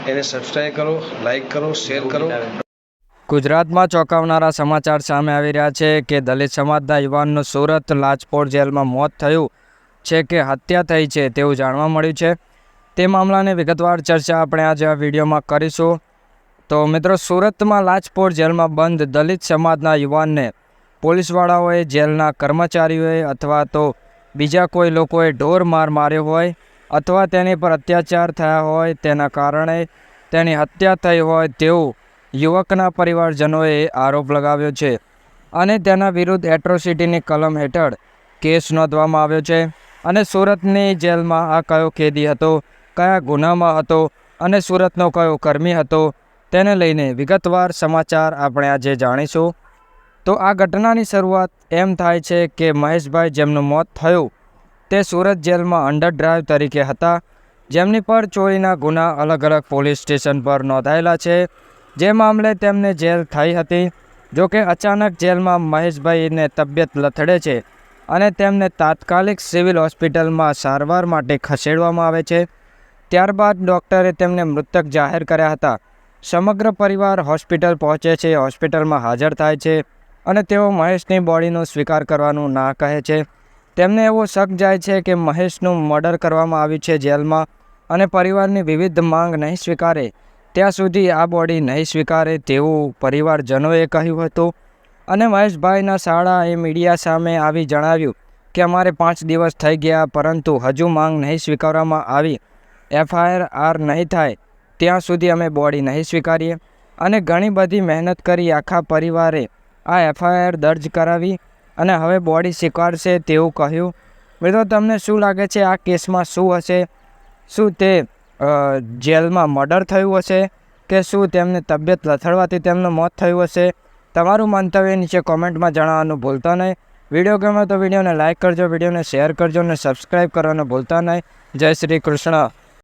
એને સબસ્ક્રાઈબ કરો, લાઈક કરો, શેર કરો। ગુજરાતમાં ચોંકાવનારા સમાચાર સામે આવી રહ્યા છે કે દલિત સમાજના યુવાનનું સુરત લાજપોર જેલમાં મોત થયું છે કે હત્યા થઈ છે તેવું જાણવા મળ્યું છે। તે મામલાની વિગતવાર ચર્ચા આપણે આજે આ વિડીયોમાં કરીશું। તો મિત્રો, સુરતમાં લાજપોર જેલમાં બંધ દલિત સમાજના યુવાનને પોલીસવાળાઓએ, જેલના કર્મચારીઓએ અથવા તો બીજા કોઈ લોકોએ ઢોર માર માર્યો હોય અથવા તેની પર અત્યાચાર થયા હોય, તેના કારણે તેની હત્યા થઈ હોય તેવું યુવકના પરિવારજનોએ આરોપ લગાવ્યો છે અને તેના વિરુદ્ધ એટ્રોસિટીની કલમ હેઠળ કેસ નોંધવામાં આવ્યો છે। અને સુરતની જેલમાં આ કયો કેદી હતો, કયા ગુનામાં હતો અને સુરતનો કયો કર્મી હતો, તેને લઈને વિગતવાર સમાચાર આપણે આજે જાણીશું। તો આ ઘટનાની શરૂઆત એમ થાય છે કે મહેશભાઈ, જેમનું મોત થયું તે સુરત જેલમાં અંડર ડ્રાઈવ તરીકે હતા, જેમની પર ચોરીના ગુના અલગ અલગ પોલીસ સ્ટેશન પર નોંધાયેલા છે, જે મામલે તેમને જેલ થઈ હતી। જોકે અચાનક જેલમાં મહેશભાઈને તબિયત લથડે છે અને તેમને તાત્કાલિક સિવિલ હોસ્પિટલમાં સારવાર માટે ખસેડવામાં આવે છે। ત્યારબાદ ડૉક્ટરે તેમને મૃતક જાહેર કર્યા હતા। સમગ્ર પરિવાર હોસ્પિટલ પહોંચે છે, હોસ્પિટલમાં હાજર થાય છે અને તેઓ મહેશની બોડીનો સ્વીકાર કરવાનું ના કહે છે। તેમને એવો શક જાય છે કે મહેશનું મર્ડર કરવામાં આવ્યું છે જેલમાં, અને પરિવારની વિવિધ માંગ નહીં સ્વીકારે ત્યાં સુધી આ બોડી નહીં સ્વીકારે તેવું પરિવારજનોએ કહ્યું હતું। અને મહેશભાઈના શાળાએ મીડિયા સામે આવી જણાવ્યું કે અમારે 5 દિવસ થઈ ગયા પરંતુ હજુ માંગ નહીં સ્વીકારવામાં આવી, FIR નહીં થાય ત્યાં સુધી અમે બોડી નહીં સ્વીકારીએ। અને ઘણી બધી મહેનત કરી આખા પરિવારે આ FIR દર્જ કરાવી અને હવે બોડી સ્વીકારશે તેવું કહ્યું। મિત્રો, તમને શું લાગે છે આ કેસમાં શું હશે? શું તે જેલમાં મર્ડર થયું હશે કે શું તેમને તબિયત લથડવાથી તેમનું મોત થયું હશે? તમારું મંતવ્ય નીચે કોમેન્ટમાં જણાવવાનું ભૂલતા નહીં। વિડીયો ગમે તો વિડીયોને લાઇક કરજો, વિડીયોને શેર કરજો અને સબસ્ક્રાઈબ કરવાનું ભૂલતા નહીં। જય શ્રી કૃષ્ણ।